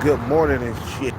good morning and shit.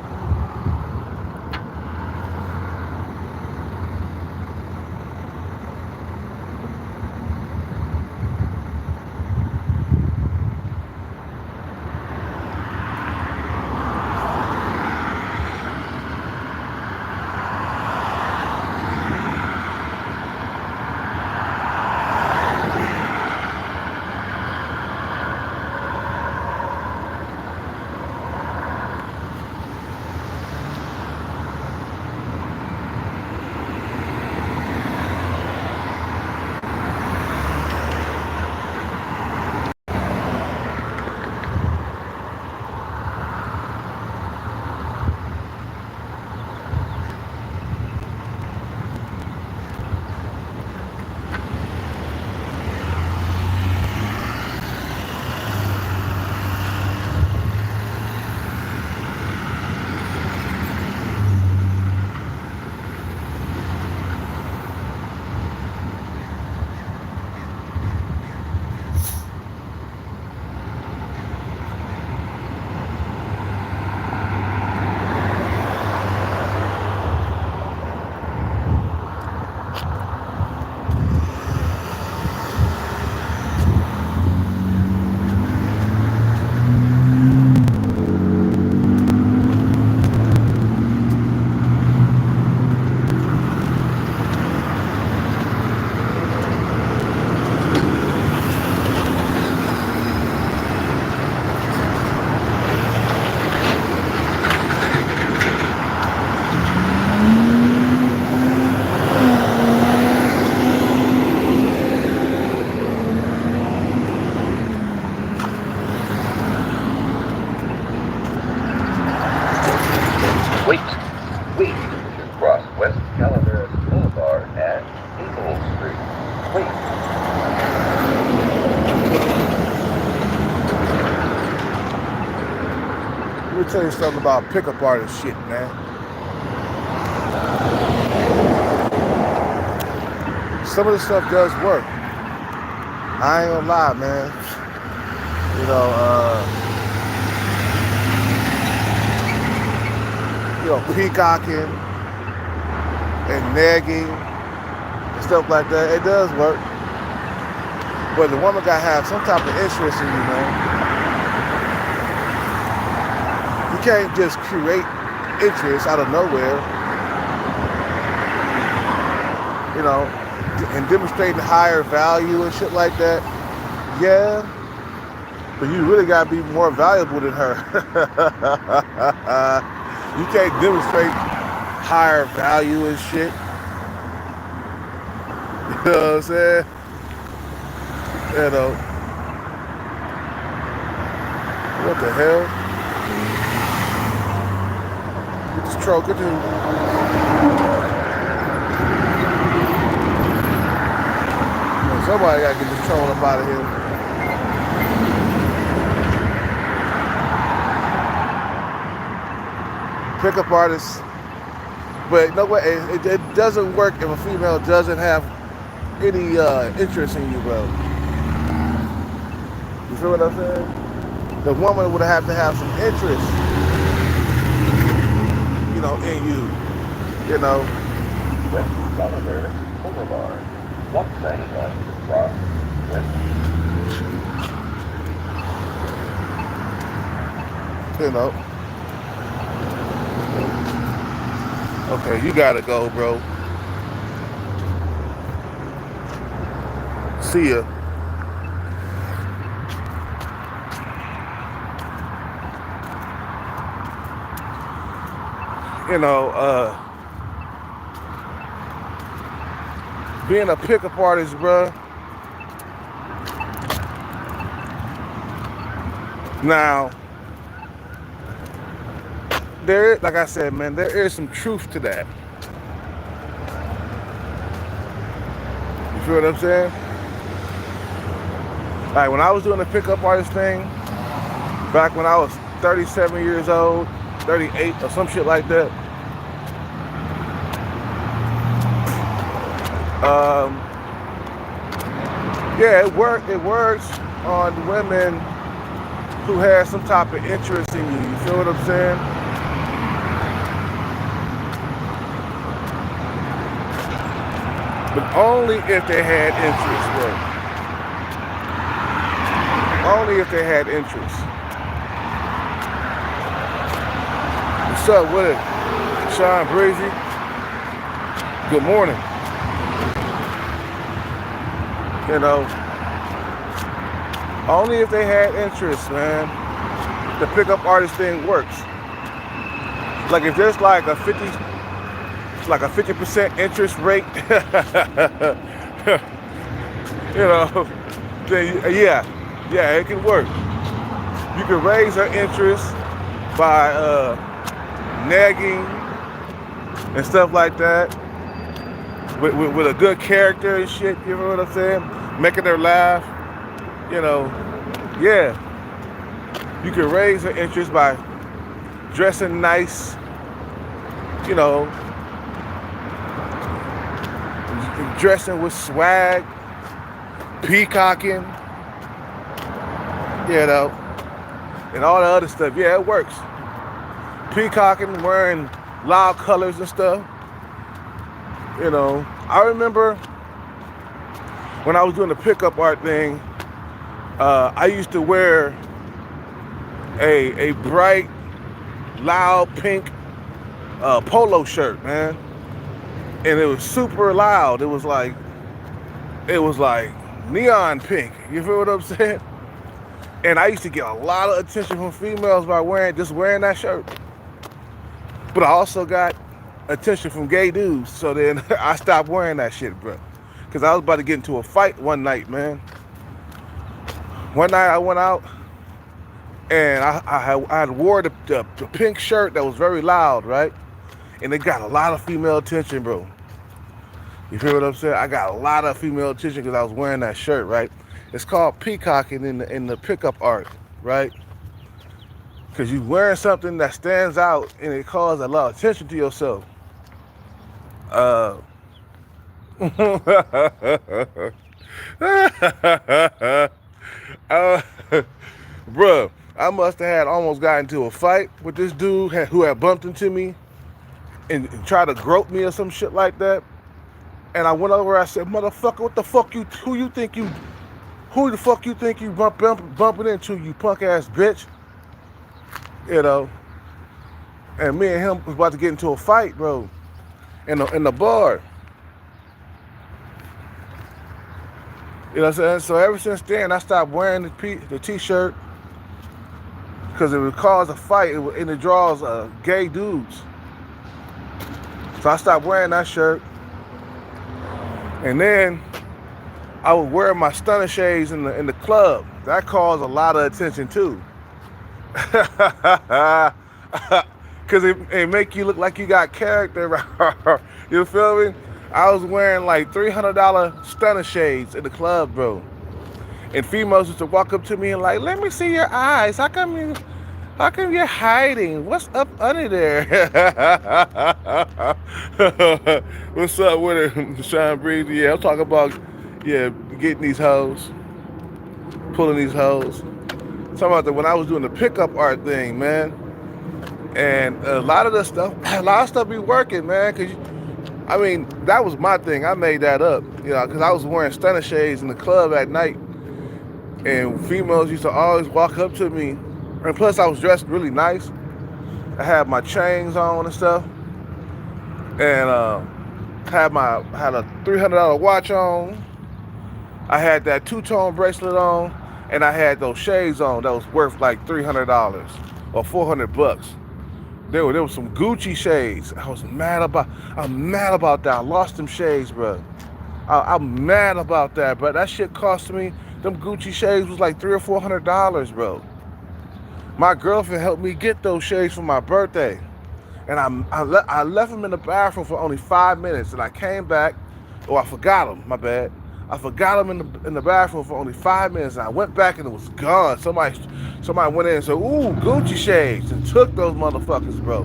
Wait, wait. Cross West Calaveras Boulevard at Maple Street. Wait. Let me tell you something about pickup artist shit, man. Some of the stuff does work. I ain't gonna lie, man. You know, peacocking and nagging and stuff like that, it does work. But the woman gotta have some type of interest in you, man. You can't just create interest out of nowhere, you know, and demonstrating higher value and shit like that. Yeah, but you really gotta be more valuable than her. You can't demonstrate higher value and shit. You know what I'm saying? You know, what the hell? Get this troll, get this. Somebody gotta get this troll up out of here. Pickup artists, but you know what? It doesn't work if a female doesn't have any interest in you, bro. You feel what I'm saying? The woman would have to have some interest, you know, in you. You know. West Calaveras Boulevard. 191 Cross West. You know. Okay, you gotta go, bro. See ya. You know, being a pickup artist, bro. Now, like I said, man, there is some truth to that. You feel what I'm saying? Like when I was doing the pickup artist thing, back when I was 37 years old, 38 or some shit like that. Yeah, it works on women who has some type of interest in you. You feel what I'm saying? But only if they had interest, bro. Only if they had interest. What's up with it? Sean Breezy. Good morning. You know, only if they had interest, man. The pickup artist thing works. Like if there's like a 50% interest rate, you know, then yeah, it can work. You can raise her interest by nagging and stuff like that with a good character and shit. You know what I'm saying? Making her laugh. You know, yeah. You can raise her interest by dressing nice. You know, dressing with swag, peacocking, you know, and all the other stuff. Yeah, it works. Peacocking, wearing loud colors and stuff. You know, I remember when I was doing the pickup art thing, I used to wear a bright, loud pink polo shirt, man. And it was super loud. It was like neon pink. You feel what I'm saying? And I used to get a lot of attention from females by wearing that shirt. But I also got attention from gay dudes. So then I stopped wearing that shit, bro. Because I was about to get into a fight one night, man. One night I went out and I had wore the pink shirt that was very loud, right? And it got a lot of female attention, bro. You feel what I'm saying? I got a lot of female attention because I was wearing that shirt, right? It's called peacocking in the pickup art, right? Because you're wearing something that stands out and it calls a lot of attention to yourself. Bruh, I must have had almost got into a fight with this dude who had bumped into me and tried to grope me or some shit like that. And I went over, I said, motherfucker, who the fuck you think you bumping into, you punk ass bitch? You know? And me and him was about to get into a fight, bro, in the bar. You know what I'm saying? So ever since then, I stopped wearing the t-shirt because it would cause a fight and it draws gay dudes. So I stopped wearing that shirt. And then I would wear my stunner shades in the club. That caused a lot of attention too. Cause it make you look like you got character. You feel me? I was wearing like $300 stunner shades in the club, bro. And females used to walk up to me and like, let me see your eyes. How come you're hiding? What's up under there? What's up with it, Sean Breezy? Yeah, I'm talking about, getting these hoes, pulling these hoes. Talking about when I was doing the pickup art thing, man. And a lot of stuff be working, man. Cause that was my thing. I made that up, cause I was wearing stunner shades in the club at night. And females used to always walk up to me. And plus I was dressed really nice. I had my chains on and stuff. And had a $300 watch on. I had that two-tone bracelet on. And I had those shades on that was worth like $300 or $400. There were some Gucci shades. I'm mad about that. I lost them shades, bro. I'm mad about that, bro. That shit cost me, them Gucci shades was like $300 or $400, bro. My girlfriend helped me get those shades for my birthday. And I left them in the bathroom for only 5 minutes. And I came back, I forgot them, my bad. I forgot them in the bathroom for only 5 minutes. And I went back and it was gone. Somebody went in and said, ooh, Gucci shades, and took those motherfuckers, bro.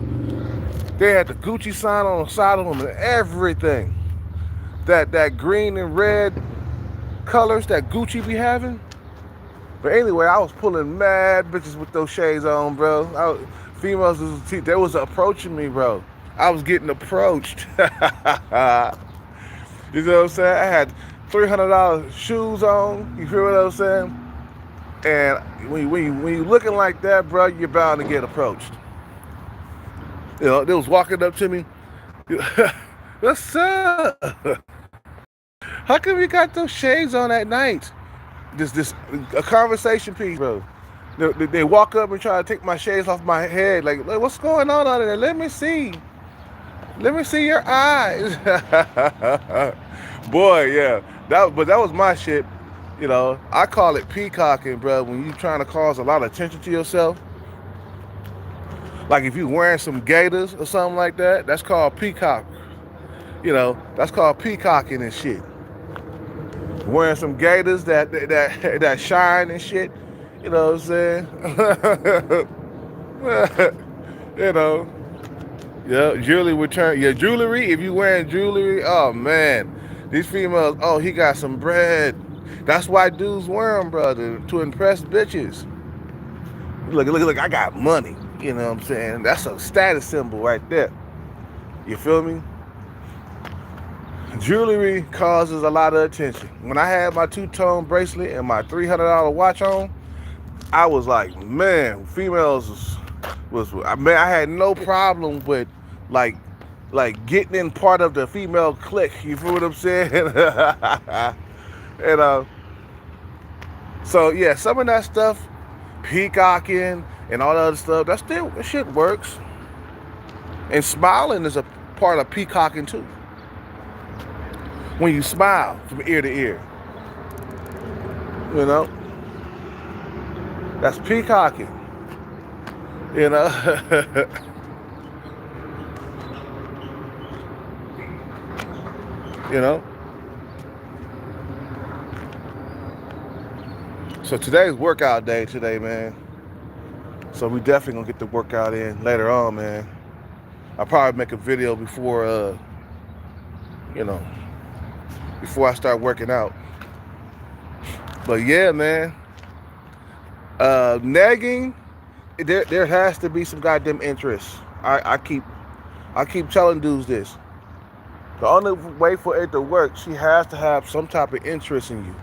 They had the Gucci sign on the side of them and everything. That green and red colors that Gucci be having, But anyway, I was pulling mad bitches with those shades on, bro. Females they was approaching me, bro. I was getting approached. You know what I'm saying? I had $300 shoes on. You feel what I'm saying? And when you looking like that, bro, you're bound to get approached. You know, they was walking up to me. What's up? How come you got those shades on at night? This a conversation piece, bro. They walk up and try to take my shades off my head. Like, what's going on out there? Let me see your eyes. Boy, yeah. But that was my shit. You know, I call it peacocking, bro. When you trying to cause a lot of attention to yourself. Like if you wearing some gaiters or something like that, that's called peacock. You know, that's called peacocking and shit. Wearing some gaiters that shine and shit. You know what I'm saying? You know. Yeah, jewelry. If you wearing jewelry, oh man. These females, oh, he got some bread. That's why dudes wear them, brother, to impress bitches. Look, I got money. You know what I'm saying? That's a status symbol right there. You feel me? Jewelry causes a lot of attention. When I had my two-tone bracelet and my $300 watch on, I was like, man, females I had no problem with like getting in part of the female clique. You feel what I'm saying? And so yeah, some of that stuff, peacocking and all that other stuff, that shit works. And smiling is a part of peacocking too. When you smile from ear to ear, you know, that's peacocking. You know. You know. So today's workout day today, man. So we definitely gonna get the workout in later on, man. I'll probably make a video before before I start working out. But yeah, man. Negging, there has to be some goddamn interest. I keep telling dudes this. The only way for it to work, she has to have some type of interest in you.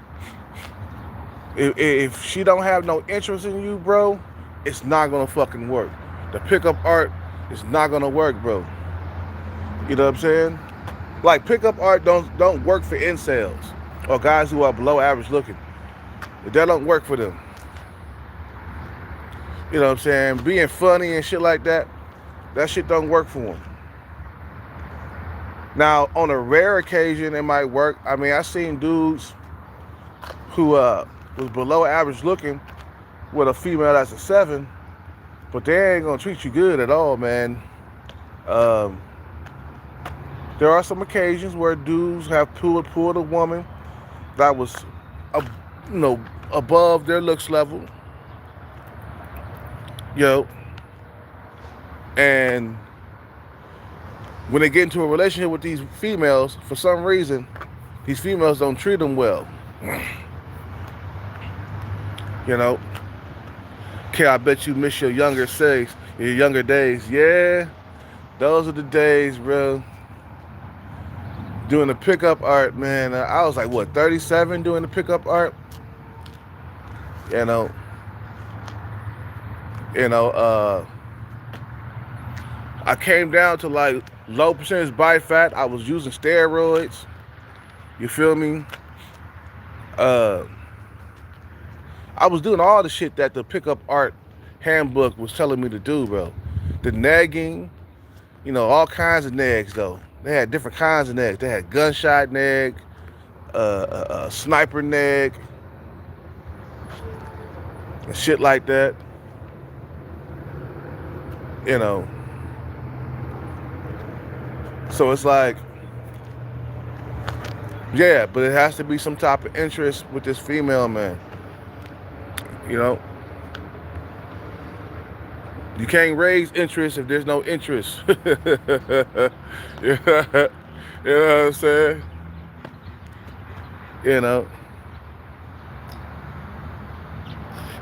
If she don't have no interest in you, bro, it's not gonna fucking work. The pickup art is not gonna work, bro. You know what I'm saying? Like pickup art don't work for incels or guys who are below average looking. That don't work for them. You know what I'm saying? Being funny and shit like that shit don't work for them. Now, on a rare occasion, it might work. I mean, I seen dudes who was below average looking with a female that's a 7, but they ain't gonna treat you good at all, man. There are some occasions where dudes have pulled a woman that was, above their looks level. And when they get into a relationship with these females, for some reason, these females don't treat them well. You know? Okay, I bet you miss your younger days. Yeah, those are the days, bro. Doing the pickup art, man. I was like, 37 doing the pickup art? You know, I came down to like low percentage body fat. I was using steroids. You feel me? I was doing all the shit that the pickup art handbook was telling me to do, bro. The negging, all kinds of negs though. They had different kinds of negs. They had gunshot neg, sniper neg, and shit like that. So it's like, yeah, but it has to be some type of interest with this female, man. You can't raise interest if there's no interest. You know what I'm saying?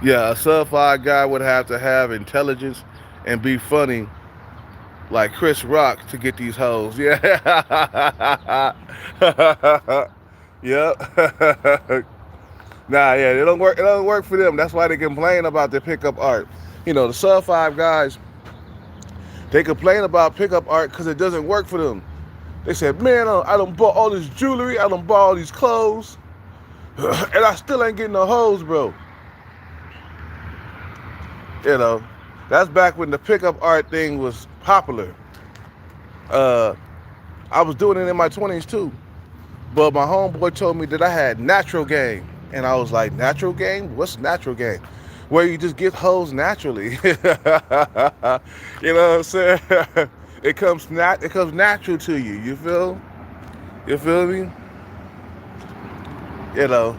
Yeah, a sub-5 guy would have to have intelligence and be funny like Chris Rock to get these hoes. Yeah. Yep. Nah, yeah, it don't work. It don't work for them. That's why they complain about their pickup art. You know, the sub-5 guys, they complain about pickup art because it doesn't work for them. They said, man, I done bought all this jewelry, I done bought all these clothes, and I still ain't getting no hoes, bro. You know, that's back when the pickup art thing was popular. I was doing it in my 20s too. But my homeboy told me that I had natural game. And I was like, natural game? What's natural game? Where you just get hoes naturally. You know what I'm saying? It comes natural to you. You feel? You feel me? You know.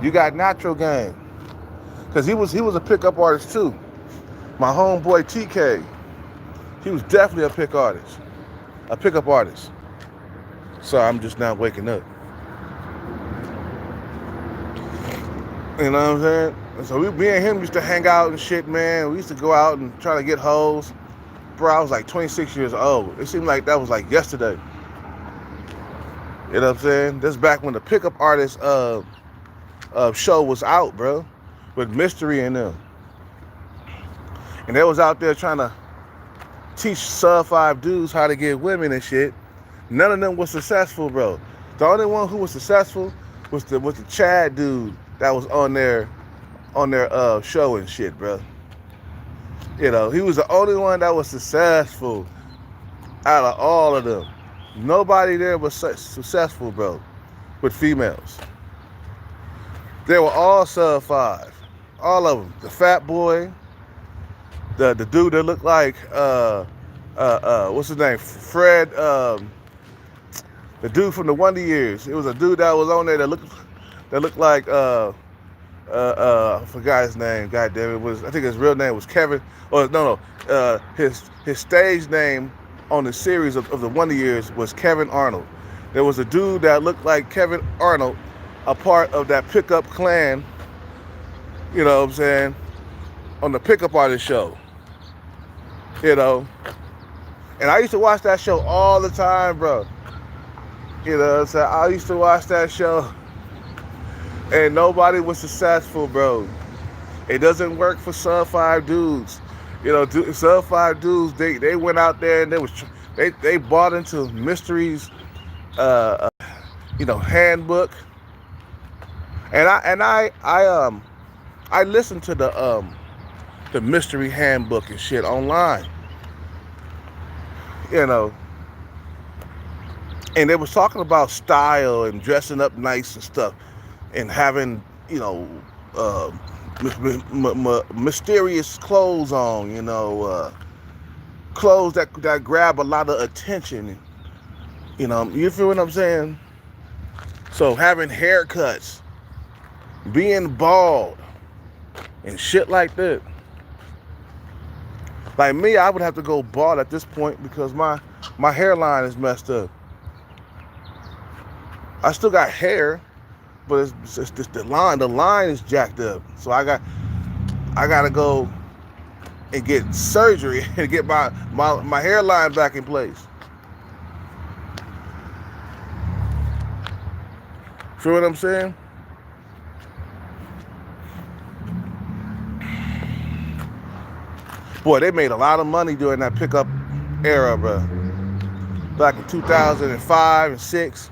You got natural game. Cause he was a pickup artist too. My homeboy TK, he was definitely a pickup artist. So I'm just now waking up. You know what I'm saying? And so me and him used to hang out and shit, man. We used to go out and try to get hoes. Bro, I was like 26 years old. It seemed like that was like yesterday. You know what I'm saying? That's back when the pickup artist show was out, bro, with Mystery and them. And they was out there trying to teach sub-5 dudes how to get women and shit. None of them was successful, bro. The only one who was successful was the Chad dude that was on their show and shit, bro. You know, he was the only one that was successful out of all of them. Nobody there was successful, bro, with females. They were all sub-5. All of them. The fat boy, the dude that looked like what's his name? Fred, the dude from the Wonder Years. It was a dude that was on there that looked like I forgot his name. God damn it, I think his real name was Kevin. Or no, his stage name on the series of the Wonder Years was Kevin Arnold. There was a dude that looked like Kevin Arnold, a part of that pickup clan, you know what I'm saying, on the pickup artist show. You know. And I used to watch that show all the time, bro. You know what I'm saying? I used to watch that show. And nobody was successful, bro. It doesn't work for sub-5 dudes. You know, sub-5 dudes, they went out there and they bought into Mystery's handbook. And I listened to the Mystery handbook and shit online. You know. And they was talking about style and dressing up nice and stuff and having, you know, mysterious clothes on, you know, clothes that grab a lot of attention. You know, you feel what I'm saying? So having haircuts, being bald, and shit like that. Like me, I would have to go bald at this point because my hairline is messed up. I still got hair, but it's just the line is jacked up. So I gotta go and get surgery and get my hairline back in place. Feel what I'm saying? Boy, they made a lot of money during that pickup era, bro. Back in 2005 and 6,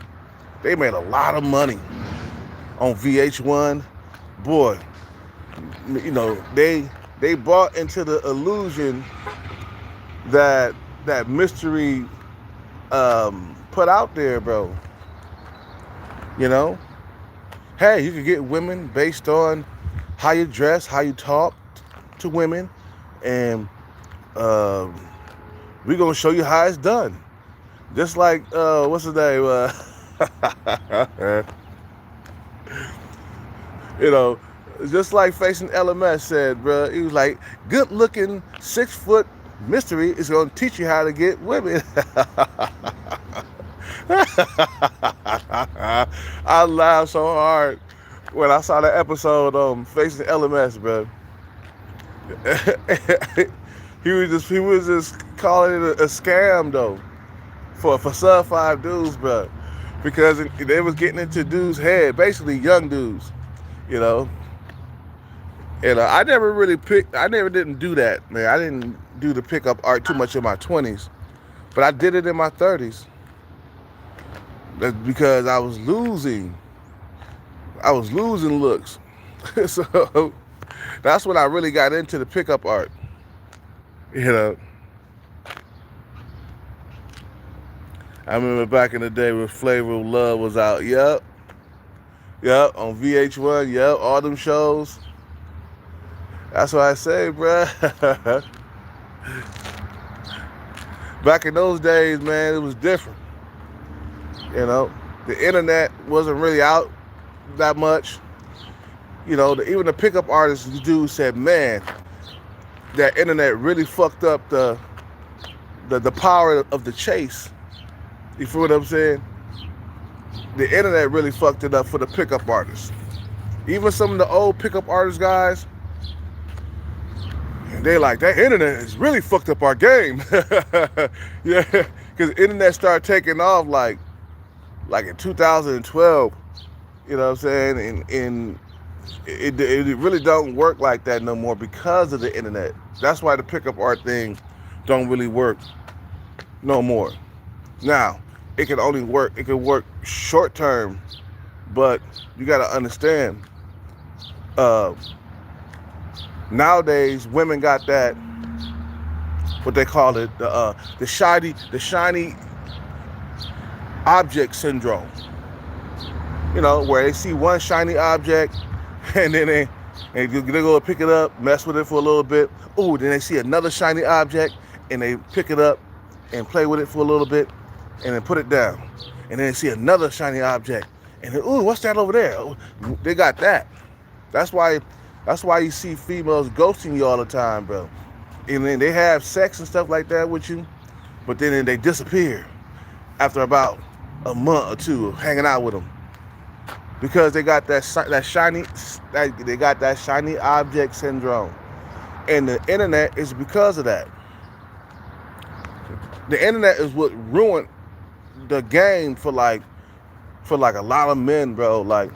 they made a lot of money on VH1. Boy, you know, they bought into the illusion that Mystery put out there, bro. You know? Hey, you can get women based on how you dress, how you talk to women, and we're gonna show you how it's done. Just like what's his name? You know, just like Facing LMS said, bro. He was like, good looking 6-foot Mystery is gonna teach you how to get women. I laughed so hard when I saw that episode Facing LMS, bro. he was just calling it a scam though for sub 5 dudes, bro, because they was getting into dudes' head, basically young dudes, you know. And I never didn't do that, man. I didn't do the pickup art too much in my 20s, but I did it in my 30s. That's because I was losing. I was losing looks. So that's when I really got into the pickup art. You know, I remember back in the day when Flavor of Love was out. Yep, on VH1. Yep, all them shows. That's what I say, bruh. Back in those days, man, it was different. You know, the internet wasn't really out that much. You know, even the pickup artists, dude said, man, that internet really fucked up the power of the chase. You feel what I'm saying? The internet really fucked it up for the pickup artists. Even some of the old pickup artist guys, they like, that internet has really fucked up our game. Yeah, because the internet started taking off like in 2012. You know what I'm saying? And it really don't work like that no more because of the internet. That's why the pickup art thing don't really work no more. Now, it can work short term, but you got to understand, nowadays women got that, what they call it, the shiny object syndrome. You know, where they see one shiny object and then they go pick it up, mess with it for a little bit. Ooh, then they see another shiny object and they pick it up and play with it for a little bit and then put it down. And then they see another shiny object and then, ooh, what's that over there? Oh, they got that. That's why you see females ghosting you all the time, bro. And then they have sex and stuff like that with you, but then they disappear after about a month or two of hanging out with them. Because they got that shiny object syndrome, and the internet is because of that. The internet is what ruined the game for like a lot of men, bro. Like,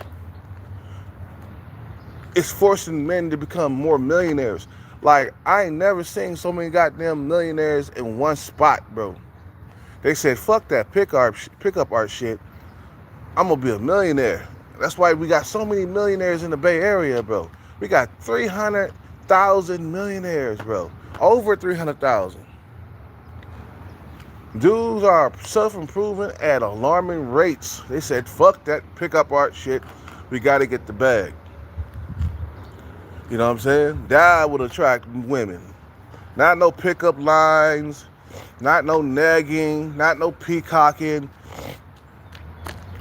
it's forcing men to become more millionaires. Like, I ain't never seen so many goddamn millionaires in one spot, bro. They said, fuck that pickup art shit. I'm gonna be a millionaire. That's why we got so many millionaires in the Bay Area, bro. We got 300,000 millionaires, bro. Over 300,000. Dudes are self-improving at alarming rates. They said, fuck that pickup art shit. We got to get the bag. You know what I'm saying? That would attract women. Not no pickup lines, not no nagging, not no peacocking.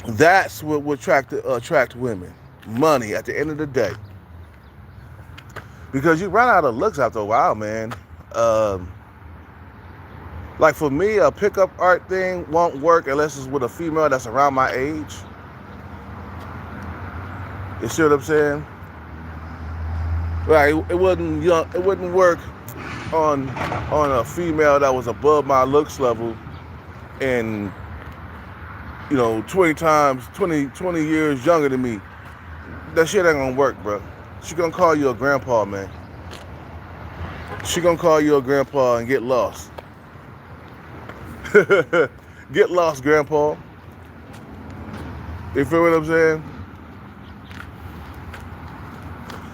That's what would attract women. Money at the end of the day. Because you run out of looks after a while, man. Like for me, a pickup art thing won't work unless it's with a female that's around my age. You see what I'm saying? Right, it wouldn't work on a female that was above my looks level and 20 years younger than me. That shit ain't gonna work, bro. She gonna call you a grandpa, man. She gonna call you a grandpa and get lost. Get lost, grandpa. You feel what I'm saying?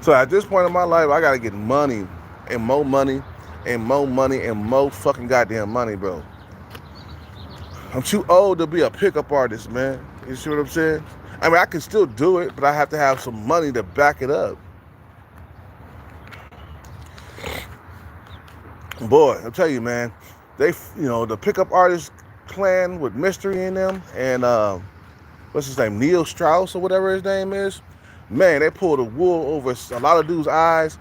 So at this point in my life, I gotta get money and more money and more money and more fucking goddamn money, bro. I'm too old to be a pickup artist, man. You see what I'm saying? I mean, I can still do it, but I have to have some money to back it up. Boy, I'll tell you, man, the pickup artist clan with Mystery in them and what's his name, Neil Strauss or whatever his name is, man, they pulled the wool over a lot of dudes' eyes,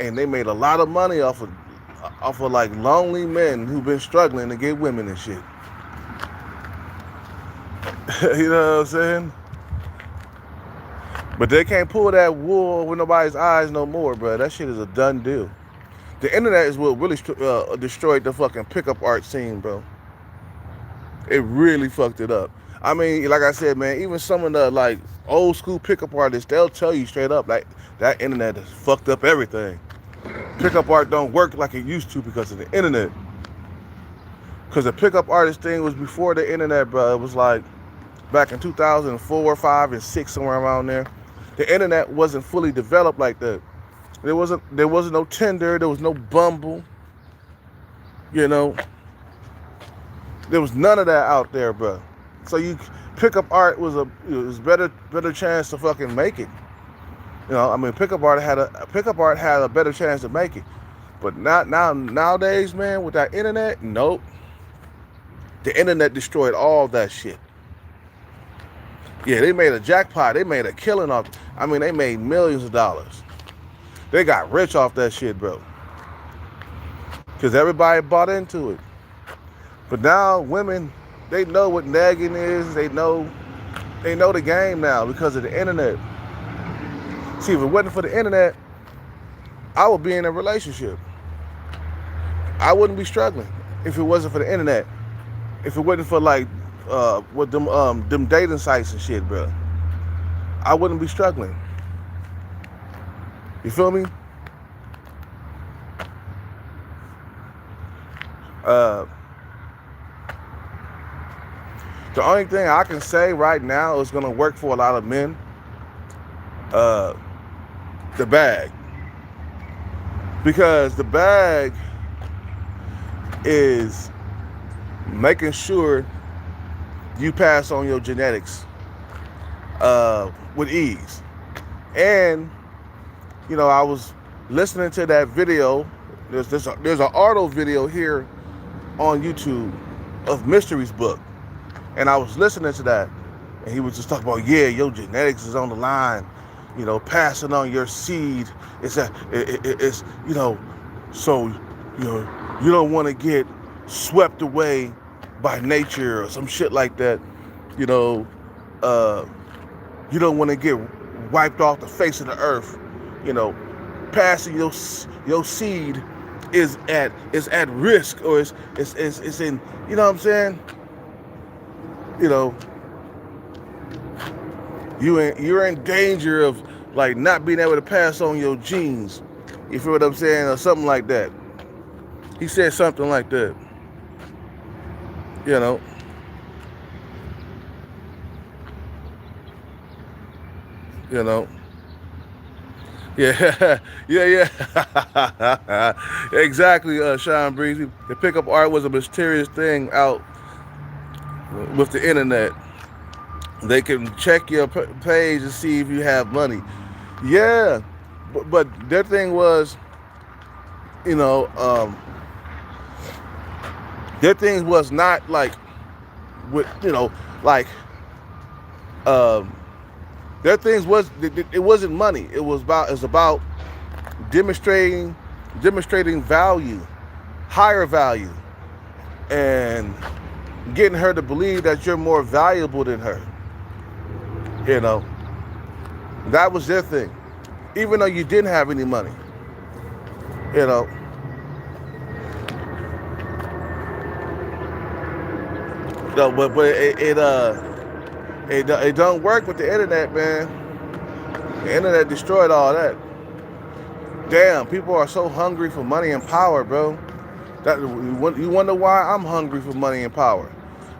and they made a lot of money off of like lonely men who've been struggling to get women and shit. You know what I'm saying? But they can't pull that wool with nobody's eyes no more, bro. That shit is a done deal. The internet is what really destroyed the fucking pickup art scene, bro. It really fucked it up. I mean, like I said, man, even some of the like old school pickup artists, they'll tell you straight up, like, that internet has fucked up everything. Pickup art don't work like it used to because of the internet. Because the pickup artist thing was before the internet, bro. It was like back in 2004, 5, and 6, somewhere around there. The internet wasn't fully developed like that. There wasn't no Tinder, there was no Bumble. You know, there was none of that out there, bro. So pickup art was better chance to fucking make it. You know, I mean, pickup art had a better chance to make it. But nowadays, man, with that internet, nope. The internet destroyed all that shit. Yeah, they made a jackpot. They made a killing off. I mean, they made millions of dollars. They got rich off that shit, bro. Because everybody bought into it. But now women, they know what nagging is. They know the game now because of the internet. See, if it wasn't for the internet, I would be in a relationship. I wouldn't be struggling if it wasn't for the internet. If it wasn't for like with them dating sites and shit, bro, I wouldn't be struggling. You feel me? The only thing I can say right now is gonna work for a lot of men. The bag. Because the bag is making sure you pass on your genetics with ease. And, you know, I was listening to that video. There's an Ardo video here on YouTube of Mystery's book. And I was listening to that. And he was just talking about, yeah, your genetics is on the line. You know, passing on your seed. It's you know, so, you know, you don't want to get swept away by nature or some shit like that. You know, you don't want to get wiped off the face of the earth. You know, passing your seed is at risk, or it's in, you know what I'm saying? You know, you're in danger of like not being able to pass on your genes. You feel what I'm saying? Or something like that. He said something like that. You know. You know. Yeah, yeah. Exactly, Sean Breezy. The pickup art was a mysterious thing out with the internet. They can check your page and see if you have money. Yeah, but their thing was, you know, their thing was not like, with, you know, like, their things was, it wasn't money. It was about demonstrating value, higher value, and getting her to believe that you're more valuable than her. You know, that was their thing, even though you didn't have any money. You know, no, but it don't work with the internet, man. The internet destroyed all that. Damn, people are so hungry for money and power, bro. That you wonder why I'm hungry for money and power.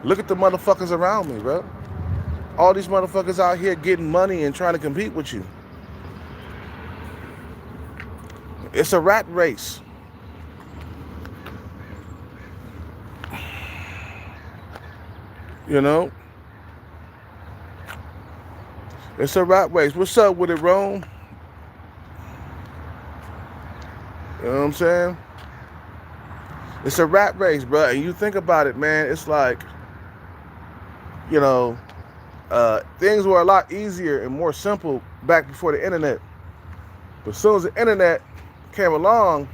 Look at the motherfuckers around me, bro. All these motherfuckers out here getting money and trying to compete with you. It's a rat race. You know? It's a rat race. What's up with it, Rome? You know what I'm saying? It's a rat race, bro. And you think about it, man. It's like, you know, things were a lot easier and more simple back before the internet. But as soon as the internet came along,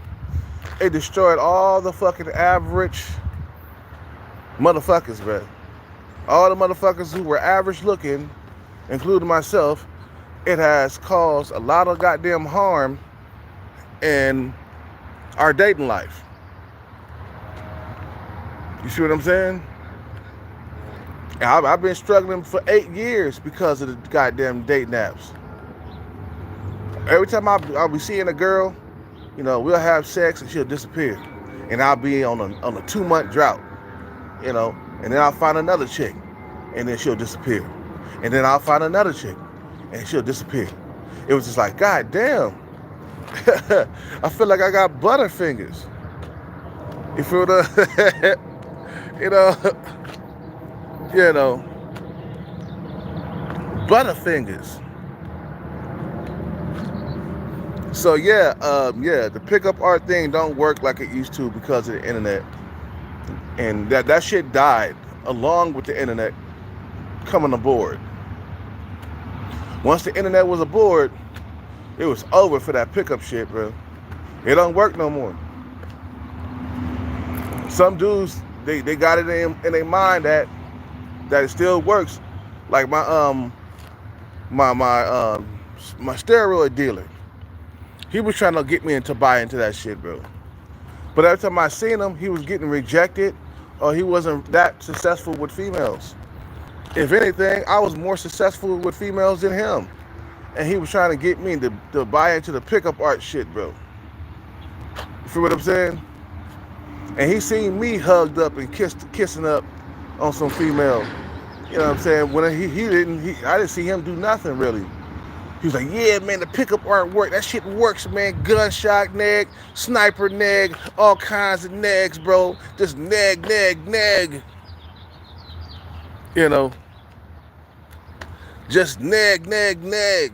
it destroyed all the fucking average motherfuckers, bro. all the motherfuckers who were average looking, including myself, it has caused a lot of goddamn harm in our dating life. You see what I'm saying? I've been struggling for 8 years because of the goddamn dating apps. Every time I'll be seeing a girl, you know, we'll have sex and she'll disappear. And I'll be on a 2-month drought, you know, and then I'll find another chick and then she'll disappear. And then I'll find another chick and she'll disappear. It was just like, God damn. I feel like I got butterfingers. You feel the, you know, butterfingers. So yeah, the pickup art thing don't work like it used to because of the internet, and that shit died along with the internet coming aboard. Once the internet was aboard, it was over for that pickup shit, bro. It don't work no more. Some dudes they got it in their mind that it still works. Like my steroid dealer. He was trying to get me to buy into that shit, bro. But every time I seen him, he was getting rejected or he wasn't that successful with females. If anything, I was more successful with females than him. And he was trying to get me to buy into the pickup art shit, bro. You feel what I'm saying? And he seen me hugged up and kissing up on some female. You know what I'm saying? When I didn't see him do nothing really. He was like, yeah, man, the pickup art work. That shit works, man. Gunshot neg, sniper neg, all kinds of negs, bro. Just neg. You know, just neg. Neg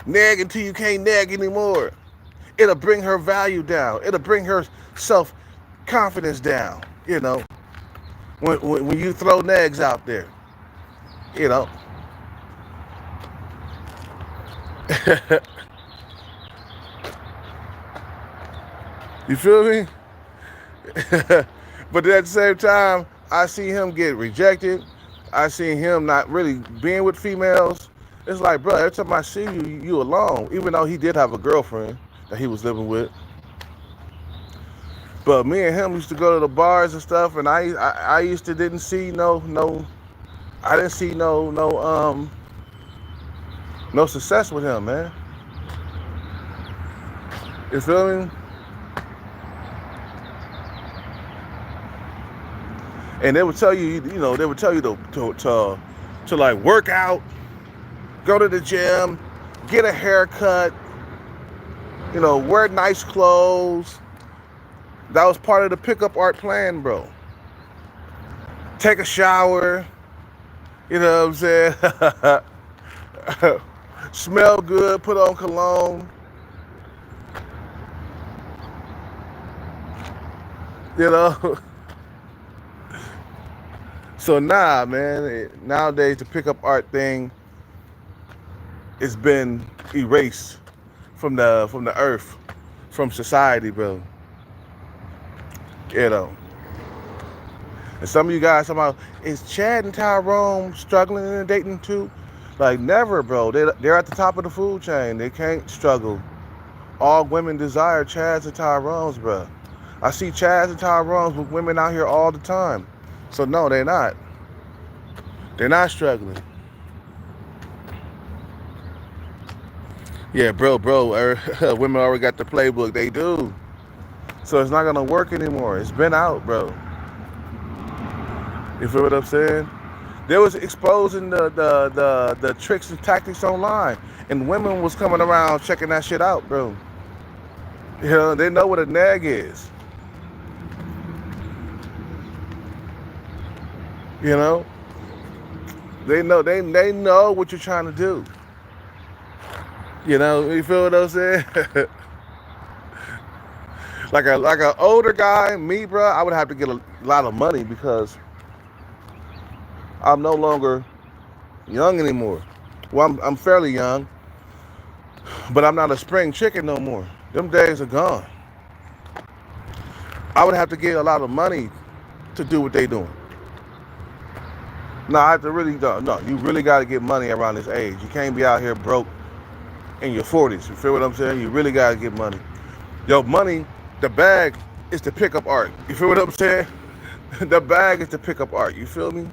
until you can't neg anymore. It'll bring her value down. It'll bring her self-confidence down, you know, when you throw negs out there, you know. You feel me? But at the same time, I see him get rejected. I see him not really being with females. It's like, bro, every time I see you alone, even though he did have a girlfriend that he was living with. But me and him used to go to the bars and stuff, and I used to didn't see no success with him, man. You feel me? And they would tell you, to like work out, go to the gym, get a haircut, you know, wear nice clothes. That was part of the pickup art plan, bro. Take a shower, you know what I'm saying? Smell good, put on cologne. You know? So nah, man, nowadays the pickup art thing has been erased from the earth, from society, bro. You know. And some of you guys talking about, is Chad and Tyrone struggling in dating too? Like, never, bro. They're at the top of the food chain. They can't struggle. All women desire Chads and Tyrones, bro. I see Chads and Tyrones with women out here all the time. So no, they're not. They're not struggling. Yeah, bro, women already got the playbook. They do. So it's not gonna work anymore. It's been out, bro. You feel what I'm saying? They was exposing the tricks and tactics online, and women was coming around checking that shit out, bro. You know, they know what a nag is. You know, they know what you're trying to do. You know, you feel what I'm saying? like an older guy, me, bro, I would have to get a lot of money because I'm no longer young anymore. Well, I'm fairly young, but I'm not a spring chicken no more. Them days are gone. I would have to get a lot of money to do what they doing. No, I have to really, no, you really got to get money around this age. You can't be out here broke in your 40s. You feel what I'm saying? You really got to get money. Yo, money, the bag is the pickup art. You feel what I'm saying? The bag is the pickup art. You feel me?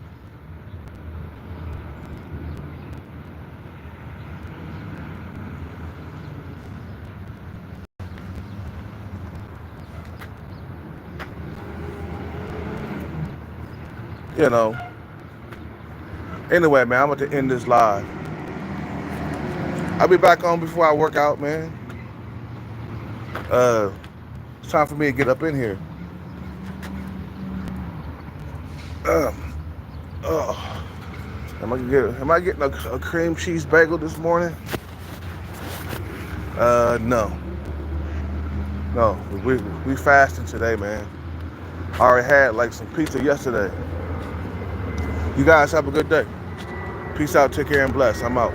You know. Anyway, man, I'm about to end this live. I'll be back on before I work out, man. It's time for me to get up in here. Oh, am I getting a cream cheese bagel this morning? No. No, we fasting today, man. I already had like some pizza yesterday. You guys have a good day. Peace out, take care, and bless. I'm out.